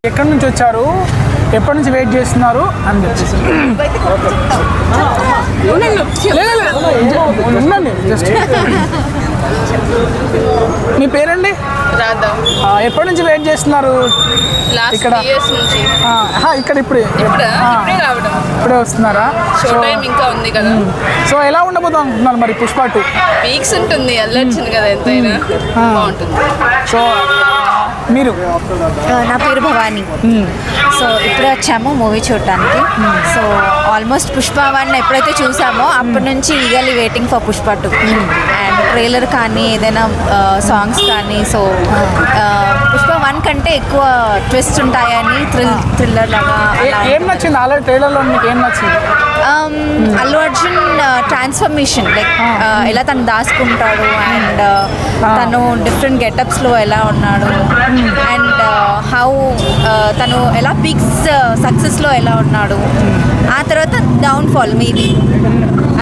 ఎక్కడి నుంచి వచ్చారు, ఎప్పటి నుంచి వెయిట్ చేస్తున్నారు అని చెప్పేసి ఉండండి. జస్ట్ మీ పేరండి? రాధా. ఎప్పటి నుంచి వెయిట్ చేస్తున్నారు ఇక్కడ? ఇక్కడ ఇప్పుడే వస్తున్నారా? షో టైం ఇంకా ఉంది కదా. సో ఎలా ఉండబోతుంది అనుకుంటున్నారు మరి పుష్ప 2? వీక్స్ ఉంటుంది, వెళ్ళొచ్చింది కదా, ఎంతైనా బాగుంటుంది. సో మీరు? నా పేరు భవానీ. సో ఇప్పుడే వచ్చాము మూవీ చూడటానికి. సో ఆల్మోస్ట్ పుష్ప 1 ఎప్పుడైతే చూసామో అప్పటి నుంచి eagerly waiting for Pushpa 2. And trailer కానీ ఏదైనా సాంగ్స్ కానీ. సో పుష్ప 1 కంటే ఎక్కువ ట్విస్ట్ ఉంటాయని థ్రిల్లర్ లాగా. ఏం నచ్చింది ఆల్రెడీ ట్రైలర్లో మీకు? ఏం నచ్చింది? అల్లు అర్జున్ ట్రాన్స్ఫర్మేషన్, లైక్ ఎలా తను దాచుకుంటాడు అండ్ తను డిఫరెంట్ గెటప్స్లో ఎలా ఉన్నాడు అండ్ హౌ తను ఎలా పీక్స్ సక్సెస్లో ఎలా ఉన్నాడు, ఆ తర్వాత డౌన్ఫాల్ మేబీ,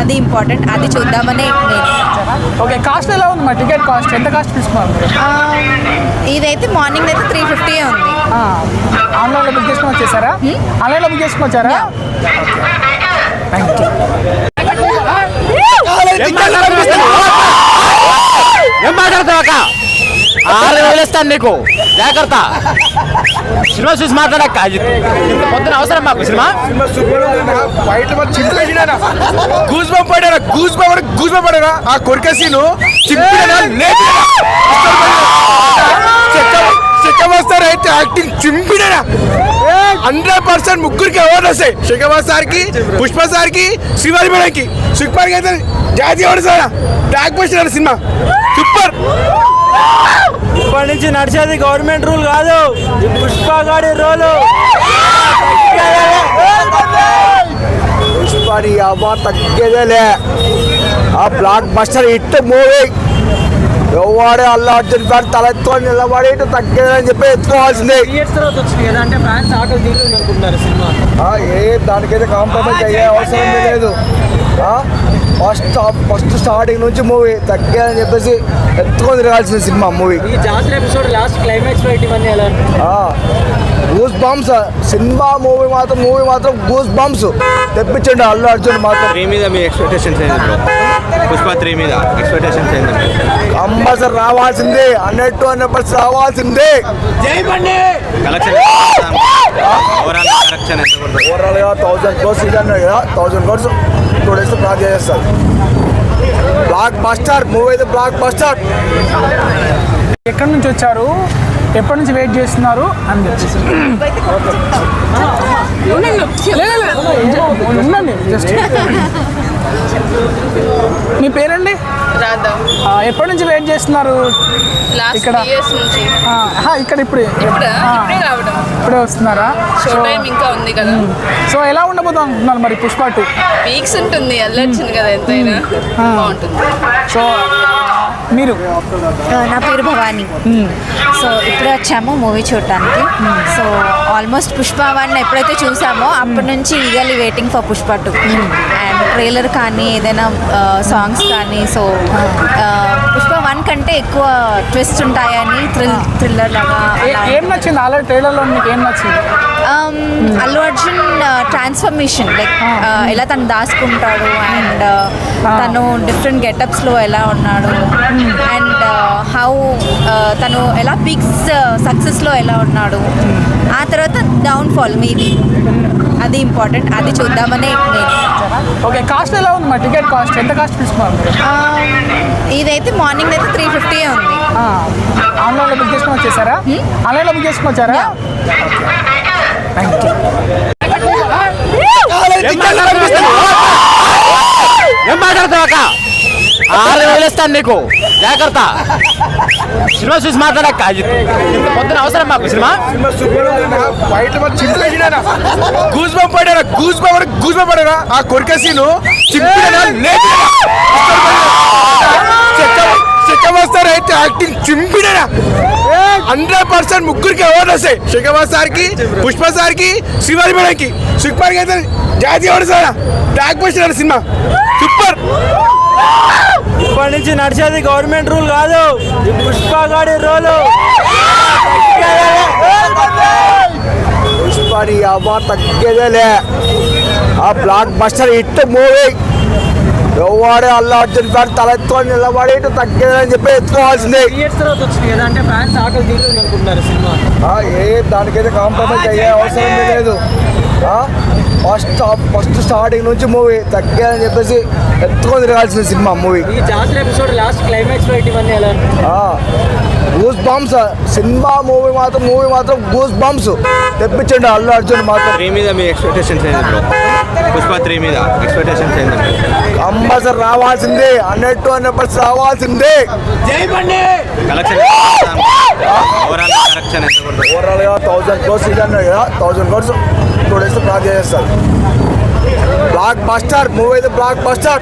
అది ఇంపార్టెంట్. అది చూద్దామని నేను. ఓకే, కాస్ట్ ఎలా ఉంది? మా టికెట్ కాస్ట్ ఎంత కాస్ట్ తీసుకున్నారు? ఇదైతే మార్నింగ్ అయితే 350 ఉంది. ఆన్లైన్లో బుక్ చేసుకుని వచ్చేసారా? ఆన్లైన్లో బుక్ చేసుకుని వచ్చారా? Thank you. ఏం మాట్లాడతావు? 6,000 ఇస్తాను నీకు, జాగ్రత్త. సినిమా చూసి మాట్లాడక్క. పొద్దున అవసరం మాకు సినిమా. గూస్ పడారా ఆ కొరిక సీను అయితే యాక్టింగ్ చింపిడా 100% ముగ్గురికి అవార్డు వస్తాయి. శేఖర్ సార్కి, పుష్ప సార్కి, శ్రీవారి మేడంకి, సుకుమార్కి అయితే జాతీయ award sir. Track post cinema super. ఇప్పటి నుంచి నడిచేది గవర్నమెంట్ రూల్ కాదు, పుష్ప గాడి రోలు. పుష్పని అవార్డు తగ్గేదేలే. ఆ బ్లాక్ బస్టర్ హిట్ మూవీ. ఎవడే అల్లు అర్జున్ ఫ్యాన్ తలెత్తుకొని నిలబడి తగ్గేదని చెప్పి ఎత్తుకోవాల్సిందే. దానికైతే కాంప్రమైజ్ అయ్యే అవసరం లేదు. ఫస్ట్ స్టార్టింగ్ నుంచి మూవీ తగ్గేదని చెప్పేసి ఎత్తుకొని తిరగాల్సిన సినిమా మూవీ. గూస్ బంప్స్ సినిమా మూవీ మాత్రం గూస్ బంప్స్ తెప్పించండి అల్లు అర్జున్ మాత్రం. 3 మీద మీ ఎక్స్పెక్టేషన్స్ ఏంటి? పుష్ప 3 మీద ఎక్స్పెక్టేషన్స్ ఏంటి? కంపల్సరీ రావాల్సిందే, 100% రావాల్సిందే. కలెక్షన్ ఓవరాల్గా 1000 crores అన్నాడు కదా, 1000 crores 2 days ప్లాన్ చేస్తారు. బ్లాక్ బస్టర్ మూవీ అయితే బ్లాక్ బస్టర్. ఎక్కడి నుంచి వచ్చారు, ఎప్పటి నుంచి వెయిట్ చేస్తున్నారు అని చెప్పేసి ఉండండి. జస్ట్ మీ పేరండి? రాధా. ఎప్పటి నుంచి వెయిట్ చేస్తున్నారు ఇక్కడ? ఇక్కడ ఇప్పుడే వస్తున్నారా? షో టైం ఇంకా ఉంది కదా. సో ఎలా ఉండబోతుంది అనుకుంటున్నారు మరి పుష్ప 2? వీక్స్ ఉంటుంది, వెళ్ళొచ్చింది కదా, ఎంతైనా బాగుంటుంది. సో మీరు? నా పేరు భవానీ. సో ఇప్పుడే వచ్చాము మూవీ చూడటానికి. సో ఆల్మోస్ట్ పుష్ప 1 ఎప్పుడైతే చూసామో అప్పటి నుంచి eagerly waiting for Pushpa 2. And trailer కానీ ఏదైనా సాంగ్స్ కానీ. సో పుష్ప 1 కంటే ఎక్కువ ట్విస్ట్ ఉంటాయని థ్రిల్లర్ లాగా. ఏం నచ్చింది ఆల్రెడీ ట్రైలర్లో మీకు? ఏం నచ్చింది? అల్లు అర్జున్ ట్రాన్స్ఫర్మేషన్, లైక్ ఎలా తను దాచుకుంటాడు అండ్ తను డిఫరెంట్ గెటప్స్లో ఎలా ఉన్నాడు అండ్ హౌ తను ఎలా పీక్స్ సక్సెస్లో ఎలా ఉన్నాడు, ఆ తర్వాత డౌన్ఫాల్ మేబీ, అది ఇంపార్టెంట్. అది చూద్దామని నేను. ఓకే, కాస్ట్ ఎలా ఉంది? మా టికెట్ కాస్ట్ ఎంత కాస్ట్ తీసుకున్నారు? ఇదైతే మార్నింగ్ అయితే 350 ఉంది. ఆన్లైన్లో బుక్ చేసుకుని వచ్చేసారా? ఆన్లైన్లో బుక్ చేసుకుని వచ్చారా? Thank you. ఏం మాట్లాడతావు? 6,000 ఇస్తాను నీకు, జాగ్రత్త. సినిమా చూసి మాట్లాడక్క. పొద్దున అవసరం మాకు సినిమా. గూస్ పడారా ఆ కొరిక సీను శేఖర్ అయితే యాక్టింగ్ చింపిడా 100% ముగ్గురికి అవార్డు వస్తాయి. శేఖర్ సార్కి, పుష్ప సార్కి, శ్రీవారి మేడంకి, సుకుమార్కి అయితే జాతీయ award sir. Track post cinema super. ఇప్పటి నుంచి నడిచేది గవర్నమెంట్ రూల్ కాదు, పుష్ప గాడి రోలు. రూపాయలు తగ్గేదేలే. ఆ బ్లాక్ బస్టర్ హిట్ మూవీ ఎవడే అల్లు అర్జున్ ఫ్యాన్ తల ఎత్తుకొని నిలబడి ఇటు తగ్గేదని చెప్పి ఎత్తుకోవాల్సిందే. దానికైతే కాంప్రమైజ్ అయ్యే అవసరం లేదు. ఫస్ట్ స్టార్టింగ్ నుంచి మూవీ తగ్గేదని చెప్పేసి ఎత్తుకొని తిరగాల్సిన సినిమా మూవీ. గూస్ బంప్స్ సినిమా మూవీ మాత్రం గూస్ బంప్స్ తెప్పించండి అల్లు అర్జున్ మాత్రం. 3 మీద మీ ఎక్స్పెక్టేషన్స్ ఏంటి బ్రో? పుష్ప 3 మీద ఎక్స్పెక్టేషన్స్ ఏంటంటే కంపల్సరీ రావాల్సిందే, 100% రావాల్సిందే. కలెక్షన్ ఓవరాల్ కలెక్షన్ ఎంత ఉంటుంది? ఓవరాల్గా 1000 crores ఇది అన్నాడు కదా, 1000 crores 2 days క్రాస్ చేస్తారు. బ్లాక్ బస్టర్ మూవీ అయితే బ్లాక్ బస్టర్.